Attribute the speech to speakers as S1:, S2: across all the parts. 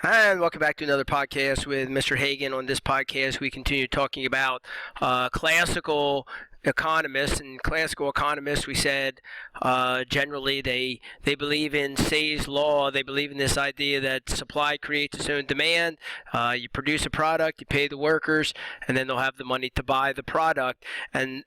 S1: And welcome back to another podcast with Mr. Hagan. On this podcast, we continue talking about classical economists. And classical economists, we said, generally they believe in Say's law. They believe in this idea that supply creates its own demand. You produce a product, you pay the workers, and then they'll have the money to buy the product. And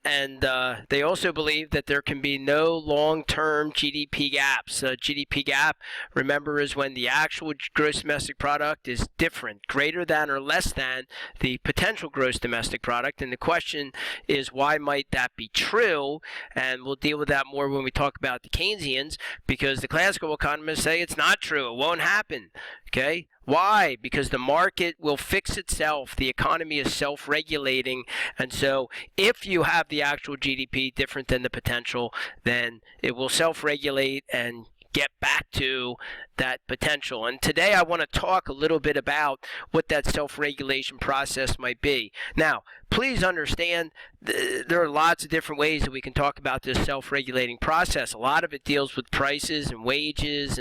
S1: they also believe that there can be no long-term GDP gaps. GDP gap, remember, is when the actual gross domestic product is different, greater than or less than the potential gross domestic product. And the question is, why might that be true? And we'll deal with that more when we talk about the Keynesians, because the classical economists say it's not true. It won't happen. Okay? Why? Because the market will fix itself. The economy is self-regulating. And so if you have the actual GDP different than the potential, then it will self-regulate and get back to that potential. And today I want to talk a little bit about what that self-regulation process might be. Now, please understand there are lots of different ways that we can talk about this self-regulating process. A lot of it deals with prices and wages,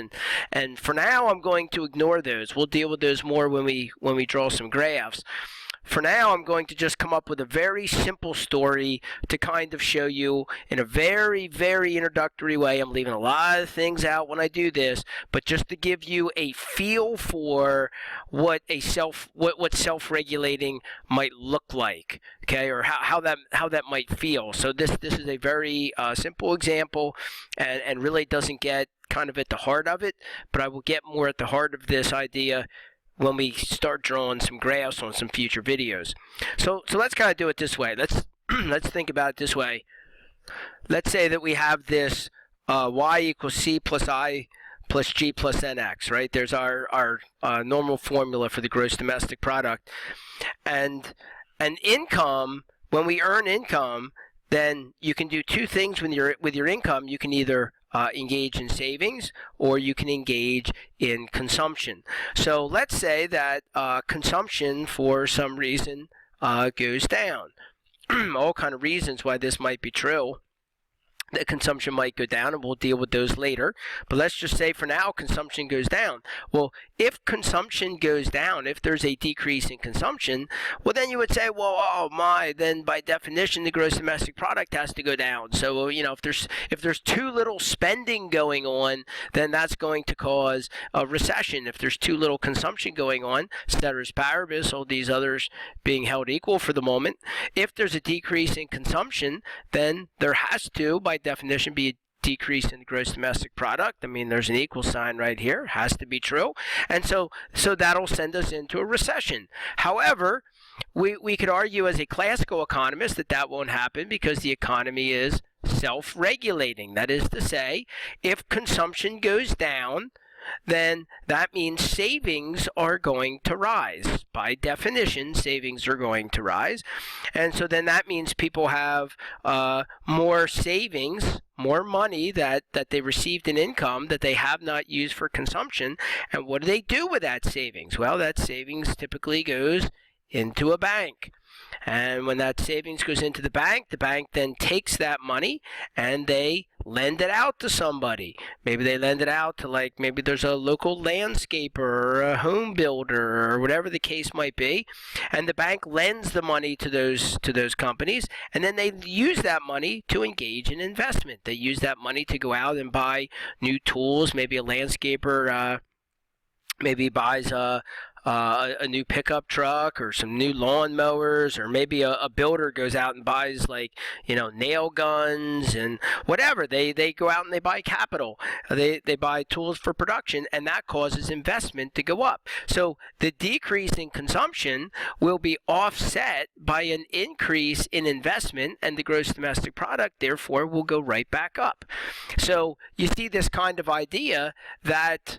S1: and for now I'm going to ignore those. We'll deal with those more when we draw some graphs. For now, I'm going to just come up with a very simple story to kind of show you in a very, very introductory way. I'm leaving a lot of things out when I do this, but just to give you a feel for what self-regulating might look like, okay, or how that might feel. So this is a very simple example, and really doesn't get kind of at the heart of it, but I will get more at the heart of this idea when we start drawing some graphs on some future videos. So let's kind of do it this way. Let's think about it this way. Let's say that we have this y equals c plus I plus g plus nx, right? There's our normal formula for the gross domestic product. And income, when we earn income, then you can do two things with your income. You can either engage in savings, or you can engage in consumption. So let's say that consumption for some reason goes down. All kind of reasons why this might be true. That consumption might go down, and we'll deal with those later. But let's just say for now consumption goes down. Well, if consumption goes down, if there's a decrease in consumption, well, then you would say, well, oh my, then by definition the gross domestic product has to go down. So, if there's too little spending going on, then that's going to cause a recession. If there's too little consumption going on, ceteris paribus, all these others being held equal for the moment, if there's a decrease in consumption, then there has to, by definition, be a decrease in the gross domestic product. I mean, there's an equal sign right here. Has to be true. And so that'll send us into a recession. However, we could argue as a classical economist that won't happen because the economy is self-regulating. That is to say, if consumption goes down, then that means savings are going to rise. By definition, savings are going to rise. And so then that means people have more savings, more money that they received in income that they have not used for consumption. And what do they do with that savings? Well, that savings typically goes into a bank. And when that savings goes into the bank then takes that money and they lend it out to somebody. Maybe they lend it out to, maybe there's a local landscaper or a home builder or whatever the case might be. And the bank lends the money to those companies, and then they use that money to engage in investment. They use that money to go out and buy new tools. Maybe a landscaper maybe buys a new pickup truck or some new lawn mowers, or maybe a builder goes out and buys nail guns and whatever. They go out and they buy capital. They buy tools for production, and that causes investment to go up. So the decrease in consumption will be offset by an increase in investment, and the gross domestic product therefore will go right back up. So you see this kind of idea that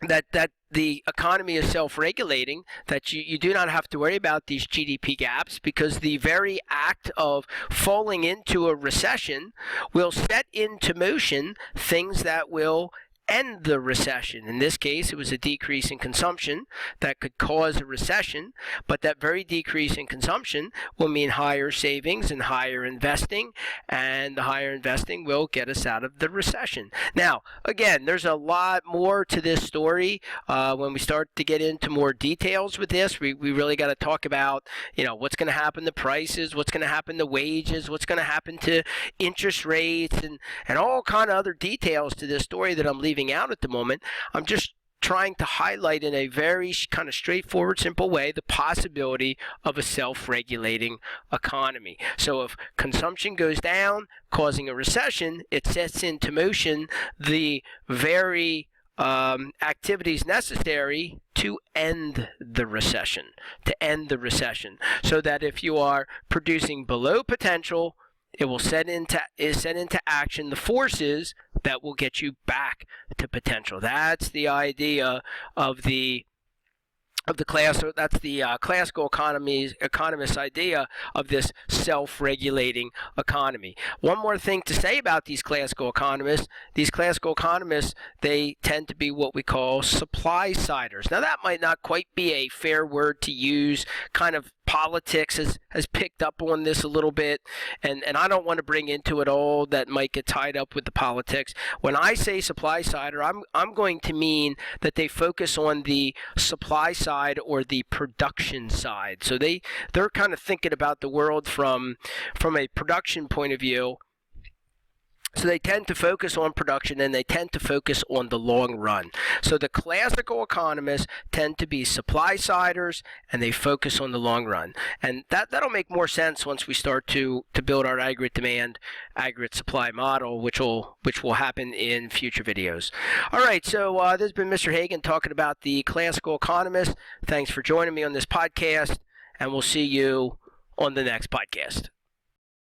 S1: that the economy is self-regulating, that you do not have to worry about these GDP gaps, because the very act of falling into a recession will set into motion things that will end the recession. In this case, it was a decrease in consumption that could cause a recession, but that very decrease in consumption will mean higher savings and higher investing, and the higher investing will get us out of the recession. Now, again, there's a lot more to this story. When we start to get into more details with this, we really got to talk about, what's going to happen to prices, what's going to happen to wages, what's going to happen to interest rates, and all kind of other details to this story that I'm leaving out at the moment. I'm just trying to highlight in a very kind of straightforward, simple way the possibility of a self-regulating economy. So if consumption goes down, causing a recession, it sets into motion the very activities necessary to end the recession, so that if you are producing below potential, it will set into action the forces that will get you back to potential. That's the idea of the classical economist idea of this self-regulating economy. One more thing to say about these classical economists. These classical economists, they tend to be what we call supply-siders. Now, that might not quite be a fair word to use. Kind of politics has picked up on this a little bit, and I don't want to bring into it all that might get tied up with the politics. When I say supply-sider, I'm going to mean that they focus on the supply side or the production side. So they're kind of thinking about the world from a production point of view. So they tend to focus on production, and they tend to focus on the long run. So the classical economists tend to be supply-siders, and they focus on the long run. And that'll make more sense once we start to build our aggregate demand, aggregate supply model, which will happen in future videos. All right, so this has been Mr. Hagan talking about the classical economists. Thanks for joining me on this podcast, and we'll see you on the next podcast.